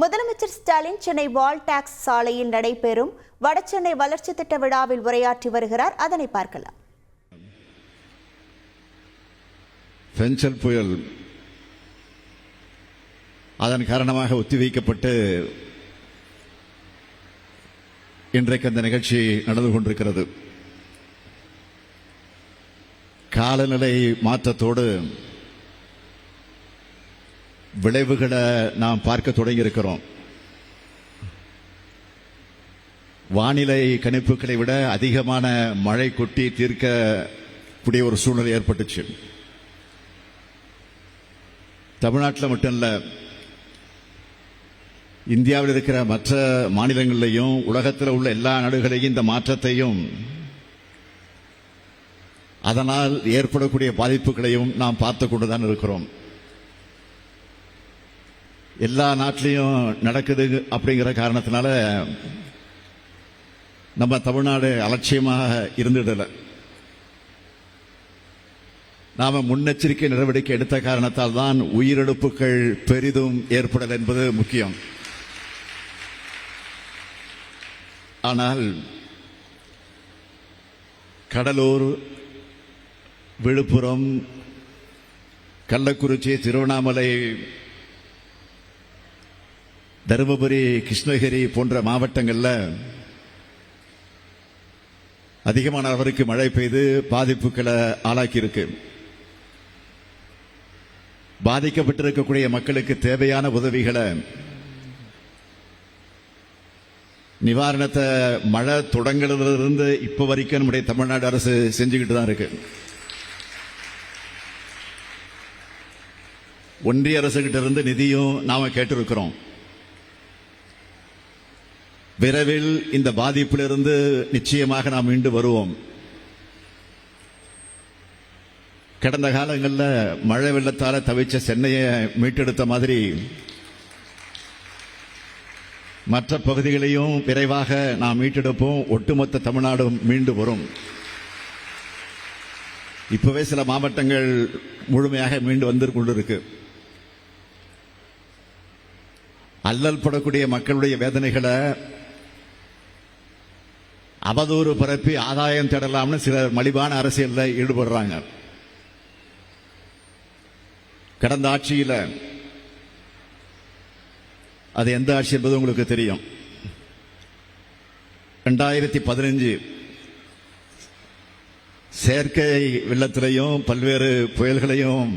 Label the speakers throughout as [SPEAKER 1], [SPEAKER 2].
[SPEAKER 1] முதலமைச்சர் ஸ்டாலின் சென்னை வால் டாக்ஸ் சாலையில் நடைபெறும் வடசென்னை வளர்ச்சி திட்ட விழாவில் உரையாற்றி வருகிறார். அதனை பார்க்கலாம்.
[SPEAKER 2] பெஞ்சல் புயல் அதன் காரணமாக ஒத்திவைக்கப்பட்டு இன்றைக்கு அந்த நிகழ்ச்சி நடந்து கொண்டிருக்கிறது. காலநிலை மாற்றத்தோடு விளைவுகளை நாம் பார்க்க தொடங்கி இருக்கிறோம். வானிலை கணிப்புகளை விட அதிகமான மழை கொட்டி தீர்க்கக்கூடிய ஒரு சூழ்நிலை ஏற்பட்டுச்சு. தமிழ்நாட்டில் மட்டும் இல்ல, இந்தியாவில் இருக்கிற மற்ற மாநிலங்களிலையும் உலகத்தில் உள்ள எல்லா நாடுகளையும் இந்த மாற்றத்தையும் அதனால் ஏற்படக்கூடிய பாதிப்புகளையும் நாம் பார்த்து கொண்டுதான் இருக்கிறோம். எல்லா நாட்டிலையும் நடக்குது அப்படிங்கிற காரணத்தினால நம்ம தமிழ்நாடு அலட்சியமாக இருந்துடல. நாம முன்னெச்சரிக்கை நடவடிக்கை எடுத்த காரணத்தால் தான் உயிரிழப்புகள் பெரிதும் ஏற்படல் என்பது முக்கியம். ஆனால் கடலூர், விழுப்புரம், கள்ளக்குறிச்சி, திருவண்ணாமலை, தருமபுரி, கிருஷ்ணகிரி போன்ற மாவட்டங்களில் அதிகமான அளவிற்கு மழை பெய்து பாதிப்புகளை ஆளாக்கியிருக்கு. பாதிக்கப்பட்டிருக்கக்கூடிய மக்களுக்கு தேவையான உதவிகளை, நிவாரணத்தை மழை தொடங்குறதிலிருந்து இப்ப வரைக்கும் நம்முடைய தமிழ்நாடு அரசு செஞ்சுக்கிட்டு தான் இருக்கு. ஒன்றிய அரசு கிட்ட இருந்து நிதியும் நாம கேட்டிருக்கிறோம். விரைவில் இந்த பாதிப்பிலிருந்து நிச்சயமாக நாம் மீண்டு வருவோம். கடந்த காலங்களில் மழை வெள்ளத்தால தவிச்ச சென்னையை மீட்டெடுத்த மாதிரி மற்ற பகுதிகளையும் விரைவாக நாம் மீட்டெடுப்போம். ஒட்டுமொத்த தமிழ்நாடும் மீண்டு வரும். இப்பவே சில மாவட்டங்கள் முழுமையாக மீண்டு வந்து கொண்டிருக்கு. அல்லல் படக்கூடிய மக்களுடைய வேதனைகளை அவதூறு பரப்பி ஆதாயம் தேடலாம்னு சிலர் மலிவான அரசியலில் ஈடுபடுறாங்க. கடந்த ஆட்சியில் அது எந்த ஆட்சி என்பது உங்களுக்கு தெரியும். 2015 செயற்கை வெள்ளத்திலையும் பல்வேறு புயல்களையும்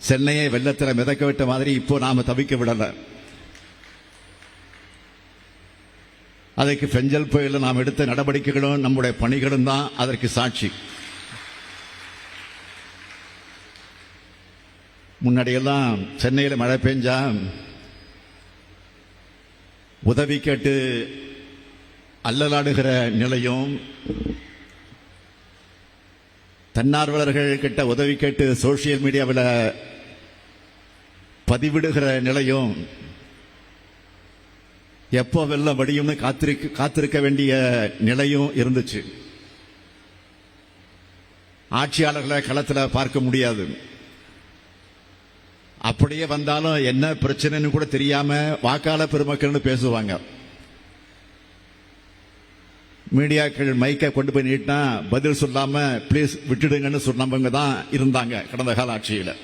[SPEAKER 2] சென்னையை வெள்ளத்தில் மிதக்க விட்ட மாதிரி இப்போ நாம தவிக்க விடல. அதற்கு பெஞ்சல் புயலில் நாம் எடுத்த நடவடிக்கைகளும் நம்முடைய பணிகளும் தான் அதற்கு சாட்சி. முன்னாடியெல்லாம் சென்னையில் மழை பெஞ்சா உதவி கேட்டு அல்லலாடுகிற நிலையும், தன்னார்வலர்கள் கிட்ட உதவி கேட்டு சோசியல் மீடியாவில் பதிவிடுகிற நிலையும், எப்போ வெள்ளம் வடியும்னு காத்திருக்க வேண்டிய நிலையும் இருந்துச்சு. ஆட்சியாளர்களை களத்தில் பார்க்க முடியாது. அப்படியே வந்தாலும் என்ன பிரச்சனைன்னு கூட தெரியாம வாக்காளர் பெருமக்கள்னு பேசுவாங்க. மீடியாக்கள் மைக்கை கொண்டு போய் நீட்டினா பதில் சொல்லாம பிளீஸ் விட்டுடுங்கன்னு சொன்னவங்க தான் இருந்தாங்க கடந்த கால ஆட்சியில்.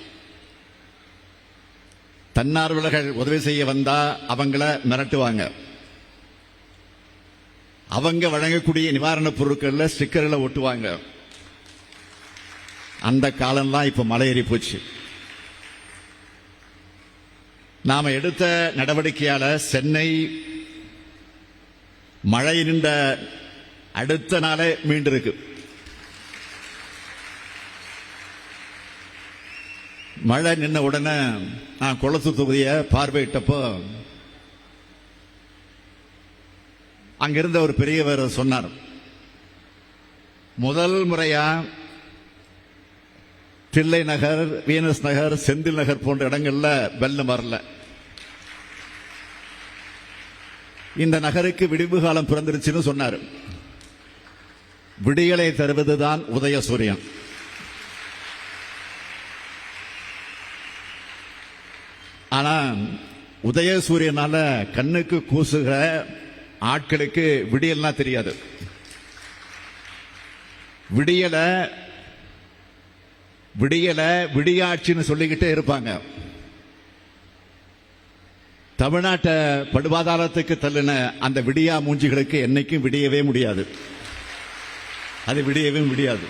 [SPEAKER 2] தன்னார்வலர்கள் உதவி செய்ய வந்தா அவங்கள மிரட்டுவாங்க. அவங்க வழங்கக்கூடிய நிவாரணப் பொருட்கள்ல ஸ்டிக்கர்களை ஒட்டுவாங்க. அந்த காலம்லாம் இப்ப மலையேறி போச்சு. நாம எடுத்த நடவடிக்கையால சென்னை மழை நின்ற அடுத்த நாளே மீண்டிருக்கு. மழை நின்ன உடனே நான் கொளத்தூர் தொகுதியை பார்வையிட்டப்போ அங்கிருந்த ஒரு பெரியவர் சொன்னார், முதல் முறையா தில்லை நகர், வீனஸ் நகர், செந்தில் நகர் போன்ற இடங்கள்ல வெள்ளம் வரல. இந்த நகருக்கு விடிவு காலம் பிறந்துருச்சுன்னு சொன்னார். விடியலை தருவதுதான் உதயசூரியன். ஆனா உதயசூரியனால கண்ணுக்கு கூசுகிற ஆட்களுக்கு விடியல்லாம் தெரியாது. விடியல விடியல விடியாட்சின்னு சொல்லிக்கிட்டே இருப்பாங்க. தமிழ்நாட்டை படுபாதாளத்துக்கு தள்ளின அந்த விடியா மூஞ்சிகளுக்கு என்னைக்கும் விடியவே முடியாது. அது விடியவே முடியாது.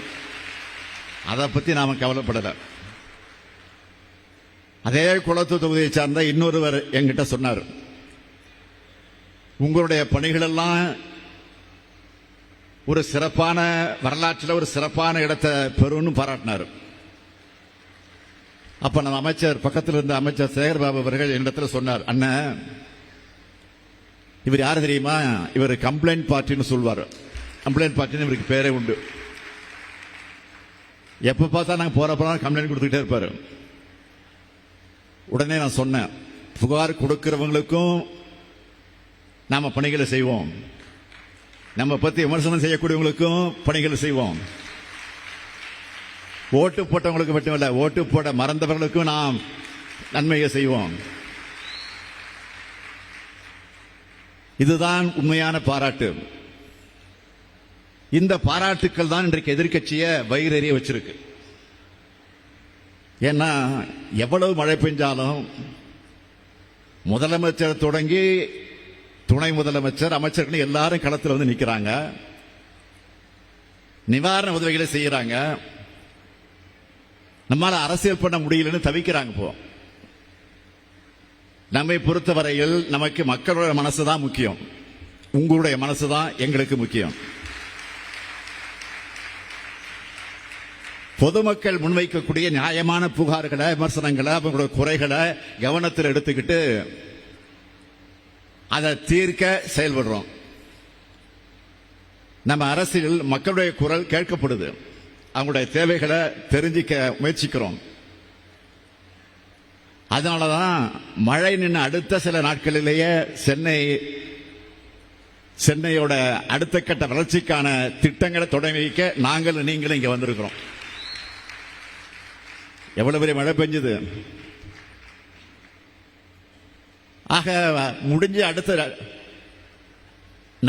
[SPEAKER 2] அதை பத்தி நாம கவலைப்படல. அதே குளத்து தொகுதியை சார்ந்த இன்னொருவர் என்கிட்ட சொன்னார், உங்களுடைய பணிகள் எல்லாம் ஒரு சிறப்பான வரலாற்றில் ஒரு சிறப்பான இடத்தை பெறும்னு பாராட்டினார். அப்ப நம்ம அமைச்சர் பக்கத்தில் இருந்த அமைச்சர் சேகர்பாபு அவர்கள் என்னிடத்துல சொன்னார், அண்ணன் இவர் யாரு தெரியுமா, இவர் கம்ப்ளைண்ட் பார்ட்டின்னு சொல்வார். கம்ப்ளைண்ட் பார்ட்டின்னு இவருக்கு பேரே உண்டு. எப்ப பார்த்தா நாங்க போறப்ப கம்ப்ளைண்ட் கொடுத்துக்கிட்டே இருப்பாரு. உடனே நான் சொன்னேன், புகார் கொடுக்கிறவங்களுக்கும் நாம பணிகளை செய்வோம், நம்ம பத்தி விமர்சனம் செய்யக்கூடியவங்களுக்கும் பணிகளை செய்வோம். ஓட்டு போட்டவங்களுக்கு மட்டுமல்ல, ஓட்டு போட மறந்தவர்களுக்கும் நாம் நன்மையை செய்வோம். இதுதான் உண்மையான பாராட்டு. இந்த பாராட்டுக்கள் தான் இன்றைக்கு எதிர்க்கட்சியை வயிறெறிய வச்சிருக்கு. ஏன்னா எவ்வளவு மழை பெஞ்சாலும் முதலமைச்சர் தொடங்கி துணை முதலமைச்சர், அமைச்சர்கள் எல்லாரும் களத்தில் வந்து நிற்கிறாங்க, நிவாரண உதவிகளை செய்யறாங்க. நம்மால அரசியல் பண்ண முடியலன்னு தவிக்கிறாங்க. இப்போ நம்மை பொறுத்தவரையில் நமக்கு மக்களுடைய மனசுதான் முக்கியம், உங்களுடைய மனசுதான் எங்களுக்கு முக்கியம். பொதுமக்கள் முன்வைக்கக்கூடிய நியாயமான புகார்களை, விமர்சனங்களை, அவங்களுடைய குறைகளை கவனத்தில் எடுத்துக்கிட்டு அதை தீர்க்க செயல்படுறோம். நம்ம அரசியல் மக்களுடைய குரல் கேட்கப்படுது, அவங்களுடைய தேவைகளை தெரிஞ்சிக்க முயற்சிக்கிறோம். அதனாலதான் மழை நின்று அடுத்த சில நாட்களிலேயே சென்னையோட அடுத்த கட்ட வளர்ச்சிக்கான திட்டங்களை தொடங்கி வைக்க நாங்கள் நீங்களும் இங்க வந்திருக்கிறோம். எவ்வளவு பெரிய மழை பெஞ்சது. ஆக முடிஞ்ச அடுத்த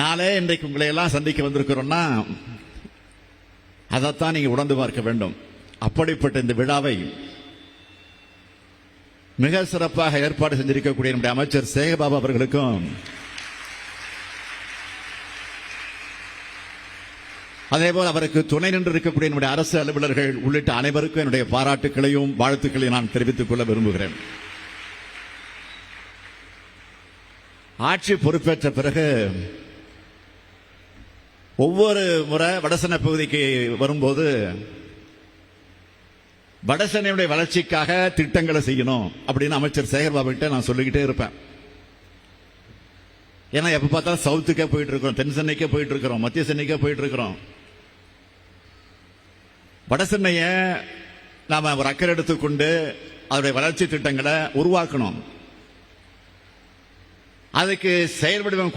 [SPEAKER 2] நாளே இன்றைக்கு உங்களை எல்லாம் சந்திக்க வந்திருக்கிறோம்னா அதைத்தான் நீங்க உணர்ந்து பார்க்க வேண்டும். அப்படிப்பட்ட இந்த விழாவை மிக சிறப்பாக ஏற்பாடு செஞ்சிருக்கக்கூடிய நம்முடைய அமைச்சர் சேகர்பாபு அவர்களுக்கும், அதேபோல் அவருக்கு துணை நின்று இருக்கக்கூடிய நம்முடைய அரசு அலுவலர்கள் உள்ளிட்ட அனைவருக்கும் என்னுடைய பாராட்டுகளையும் வாழ்த்துக்களையும் நான் தெரிவித்துக் கொள்ள விரும்புகிறேன். ஆட்சி பொறுப்பேற்ற பிறகு ஒவ்வொரு முறை வடசென்னை பகுதிக்கு வரும்போது வடசென்னையுடைய வளர்ச்சிக்காக திட்டங்களை செய்யணும் அப்படின்னு அமைச்சர் சேகர்பாபு கிட்ட நான் சொல்லிக்கிட்டே இருப்பேன். ஏன்னா எப்ப பார்த்தா சவுத்துக்கே போயிட்டு இருக்கிறோம், தென் சென்னைக்கே போயிட்டு இருக்கிறோம், மத்திய சென்னைக்கே போயிட்டு இருக்கிறோம். வடசென்னைய நாம ஒரு அக்கறை எடுத்துக்கொண்டு அதனுடைய வளர்ச்சி திட்டங்களை உருவாக்கணும். அதுக்கு செயல் வடிவம்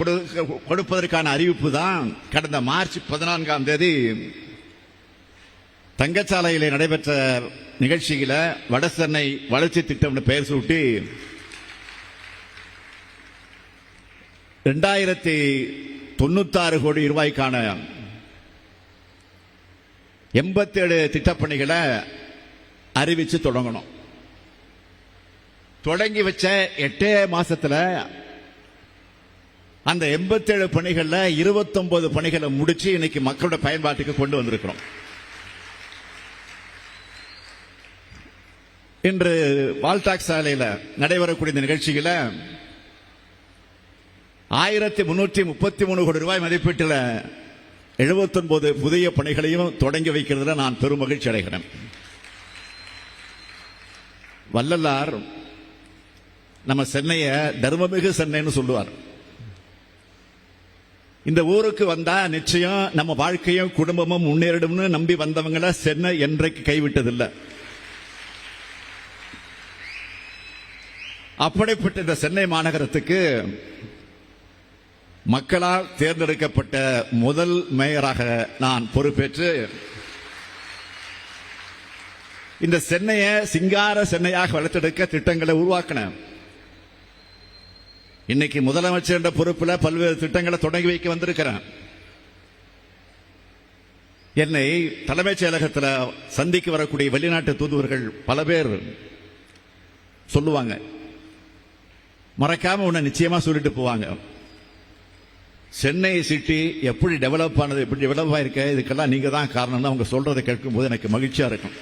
[SPEAKER 2] கொடுப்பதற்கான அறிவிப்பு தான் கடந்த மார்ச் 14 தங்கச்சாலையில் நடைபெற்ற நிகழ்ச்சியில வடசென்னை வளர்ச்சி திட்டம் பெயர் சூட்டி 2096 கோடி ரூபாய்க்கான 87 திட்டப்பணிகளை அறிவிச்சு தொடங்கணும். தொடங்கி வச்ச 8 மாசத்துல அந்த 87 பணிகள்ல 29 பணிகளை முடிச்சு இன்னைக்கு மக்களோட பயன்பாட்டுக்கு கொண்டு வந்திருக்கிறோம். இன்று வால்டாக்ஸ் சாலையில நடைபெறக்கூடிய இந்த நிகழ்ச்சியில 1333 கோடி ரூபாய் மதிப்பீட்டில் 79 புதிய பணிகளையும் தொடங்கி வைக்கிறதுல நான் பெரும் மகிழ்ச்சி அடைகிறேன். வள்ளலார் நம்ம சென்னைய தர்மமிகு சென்னைன்னு சொல்லுவார். இந்த ஊருக்கு வந்தா நிச்சயம் நம்ம வாழ்க்கையும் குடும்பமும் முன்னேறிடும்னு நம்பி வந்தவங்களை சென்னை என்றைக்கு கைவிட்டதில்லை. அப்படிப்பட்ட இந்த சென்னை மாநகரத்துக்கு மக்களால் தேர்ந்தெடுக்கப்பட்ட முதல் மேயராக நான் பொறுப்பேற்று இந்த சென்னையை சிங்கார சென்னையாக வளர்த்தெடுக்க திட்டங்களை உருவாக்கினேன். இன்னைக்கு முதலமைச்சர் என்ற பொறுப்பில் பல்வேறு திட்டங்களை தொடங்கி வைக்க வந்திருக்கிறேன். என்னை தலைமைச் செயலகத்தில் சந்திக்க வரக்கூடிய வெளிநாட்டு தூதுவர்கள் பல பேர் சொல்லுவாங்க, மறக்காம உன்னை நிச்சயமா சொல்லிட்டு போவாங்க, சென்னை சிட்டி எப்படி டெவலப் ஆனது, எப்படி டெவலப் ஆயிருக்க, இதுக்கெல்லாம் நீங்க தான் காரணம்னு அவங்க சொல்றதை கேட்கும் போது எனக்கு மகிழ்ச்சியா இருக்கும்.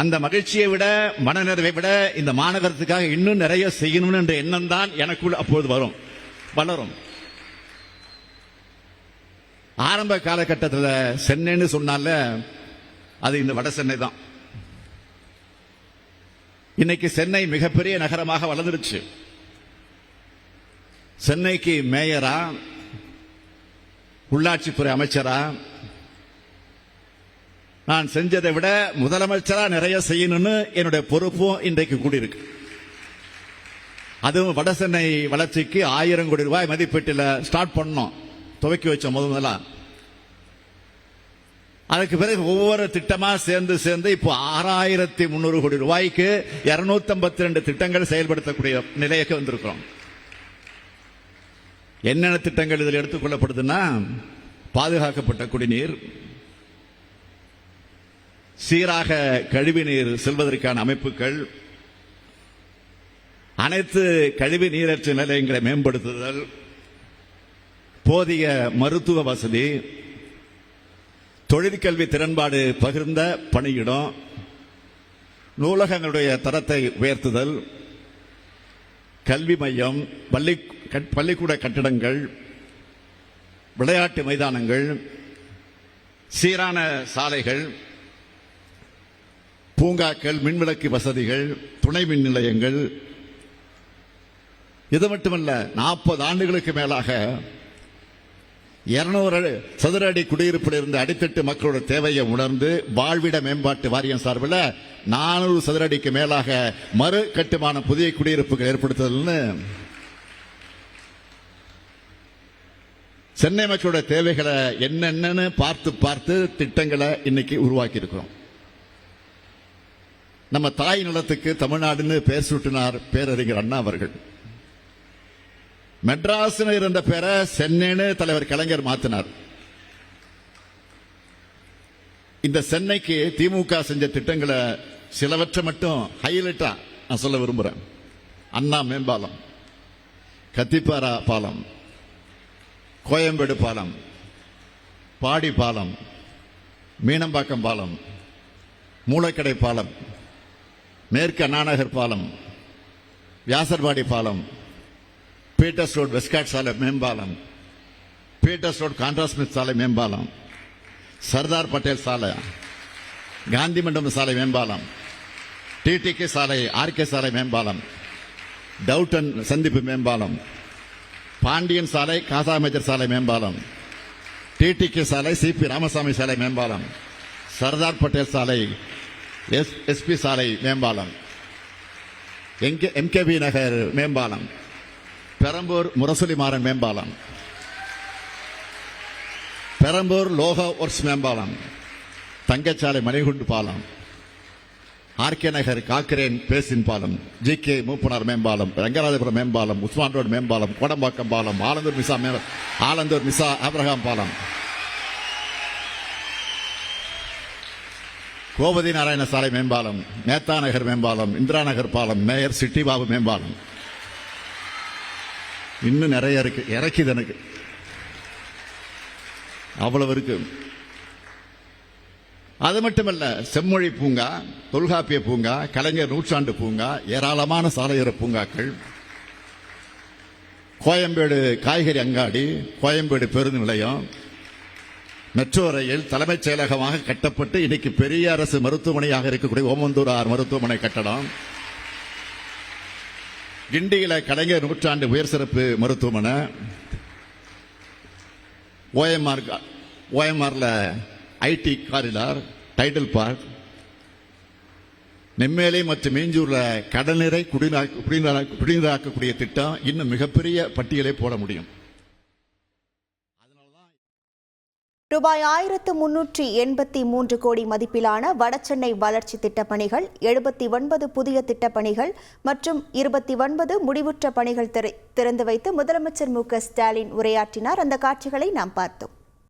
[SPEAKER 2] அந்த மகிழ்ச்சியை விட, மனநிறைவை விட, இந்த மாநகரத்துக்காக இன்னும் நிறைய செய்யணும்னு என்ற எண்ணம் தான் எனக்குள் அப்போது வளரும். ஆரம்ப காலகட்டத்தில் சென்னைன்னு சொன்னால அது இந்த வட சென்னை தான். இன்னைக்கு சென்னை மிகப்பெரிய நகரமாக வளர்ந்துருச்சு. சென்னைக்கு மேயரா, உள்ளாட்சித்துறை அமைச்சரா நான் செஞ்சதை விட முதலமைச்சரா நிறைய செய்யணும்னு என்னுடைய பொறுப்பும் இன்றைக்கு கூடியிருக்கு. அதுவும் வட சென்னை வளர்ச்சிக்கு 1000 கோடி ரூபாய் மதிப்பீட்டில் ஸ்டார்ட் பண்ணோம், துவக்கி வச்ச முதலா. அதுக்கு பிறகு ஒவ்வொரு திட்டமா சேர்ந்து இப்போ 6300 கோடி ரூபாய்க்கு 252 திட்டங்கள் செயல்படுத்தக்கூடிய நிலைக்கு வந்திருக்கிறோம். என்னென்ன திட்டங்கள் இதில் எடுத்துக் கொள்ளப்படுதுன்னா, பாதுகாக்கப்பட்ட குடிநீர், சீராக கழிவுநீர் செல்வதற்கான அமைப்புகள், அனைத்து கழிவு நீரற்ற நிலையங்களை மேம்படுத்துதல், போதிய மருத்துவ வசதி, தொழிற்கல்வி திறன்பாடு பகிர்ந்த பணியிடம், நூலகங்களுடைய தரத்தை உயர்த்துதல், கல்வி மையம், பள்ளிக்கூட கட்டிடங்கள், விளையாட்டு மைதானங்கள், சீரான சாலைகள், பூங்காக்கள், மின்விளக்கு வசதிகள், துணை மின் நிலையங்கள். இது மட்டுமல்ல, 40 ஆண்டுகளுக்கு மேலாக 200 சதுர அடி குடியிருப்பில் இருந்த அடித்தட்டு மக்களோட தேவையை உணர்ந்து வாழ்விட மேம்பாட்டு வாரியம் சார்பில் 400 சதுர அடிக்கு மேலாக மறு கட்டுமான புதிய குடியிருப்புகள் ஏற்படுத்துதல்னு சென்னை மக்களோட தேவைகளை என்னென்னு பார்த்து திட்டங்களை இன்னைக்கு உருவாக்கி இருக்கிறோம். நம்ம தாய் நிலத்துக்கு தமிழ்நாடுன்னு பேர் சூட்டினார் பேரறிஞர் அண்ணா அவர்கள். மெட்ராஸ் இருந்த பேரை சென்னைன்னு தலைவர் கலைஞர் மாத்தினார். இந்த சென்னைக்கு திமுக செஞ்ச திட்டங்களை சிலவற்றை மட்டும் ஹைலைட்டா நான் சொல்ல விரும்புறேன். அண்ணா மேம்பாலம், கத்திப்பாரா பாலம், கோயம்பேடு பாலம், பாடி பாலம், மீனம்பாக்கம் பாலம், மூலக்கடை பாலம், மேற்கு அண்ணாநகர் பாலம், வியாசர்பாடி பாலம், பீட்டர்ஸ் ரோட் வெஸ்ட்காட் சாலை மேம்பாலம், பீட்டர்ஸ் ரோட் கான்ட்ராஸ்மித் சாலை மேம்பாலம், சர்தார் பட்டேல் சாலை, காந்தி மண்டபம் சாலை மேம்பாலம், டிடிகே சாலை, ஆர்கே சாலை மேம்பாலம், டவுட்டன் சந்திப்பு மேம்பாலம், பாண்டியன் சாலை, காசா மேஜர் சாலை மேம்பாலம், டிடிகே சாலை, சிபி ராமசாமி சாலை மேம்பாலம், சர்தார் பட்டேல் சாலை, எஸ்பி சாலை மேம்பாலம், எம்கேபி நகர் மேம்பாலம், பெரம்பூர் முரசொலி மாறன் மேம்பாலம், பெரம்பூர் லோக ஒர்க்ஸ் மேம்பாலம், தங்கச்சாலை மணிகுண்டு பாலம், ஆர்கே நகர் காக்கரேன் பேசின் பாலம், ஜிகே மூப்பனார் மேம்பாலம், ரங்கராஜபுரம் மேம்பாலம், உஸ்மான் ரோடு மேம்பாலம், கோடம்பாக்கம் பாலம், ஆலந்தூர் மிசா ஆப்ரஹாம் பாலம், கோபதி நாராயண சாலை மேம்பாலம், மேத்தா நகர் மேம்பாலம், இந்திரா நகர் பாலம், மேயர் சிட்டி பாபு மேம்பாலம். இன்னும் நிறைய இருக்கு, இறக்கிது எனக்கு அவ்வளவு இருக்கு. அது மட்டுமல்ல, செம்மொழி பூங்கா, தொல்காப்பிய பூங்கா, கலைஞர் நூற்றாண்டு பூங்கா, ஏராளமான சாலையோர பூங்காக்கள், கோயம்பேடு காய்கறி அங்காடி, கோயம்பேடு பேருந்து நிலையம், மெட்ரோ ரயில் தலைமைச் செயலகமாக கட்டப்பட்டு இன்னைக்கு பெரிய அரசு மருத்துவமனையாக இருக்கக்கூடிய ஓமந்தூர் மருத்துவமனை கட்டடம், கிண்டியில கலைஞர் நூற்றாண்டு உயர் சிறப்பு மருத்துவமனை, ஓஎம்ஆர்ல IT corridor, Tidel park, Nemmeli மற்றும் மீஞ்சூர்ல கடல்நீரை குடிநீராக்கக்கூடிய திட்டம், இன்னும் மிகப்பெரிய பட்டியலை போட முடியும்.
[SPEAKER 1] ரூபாய் 1383 கோடி மதிப்பிலான வடசென்னை வளர்ச்சி திட்டப்பணிகள், 79 புதிய திட்டப்பணிகள் மற்றும் 29 முடிவுற்ற பணிகள் திறந்து வைத்து முதலமைச்சர் மு.க. ஸ்டாலின் உரையாற்றினார். அந்த காட்சிகளை நாம் பார்த்தோம்.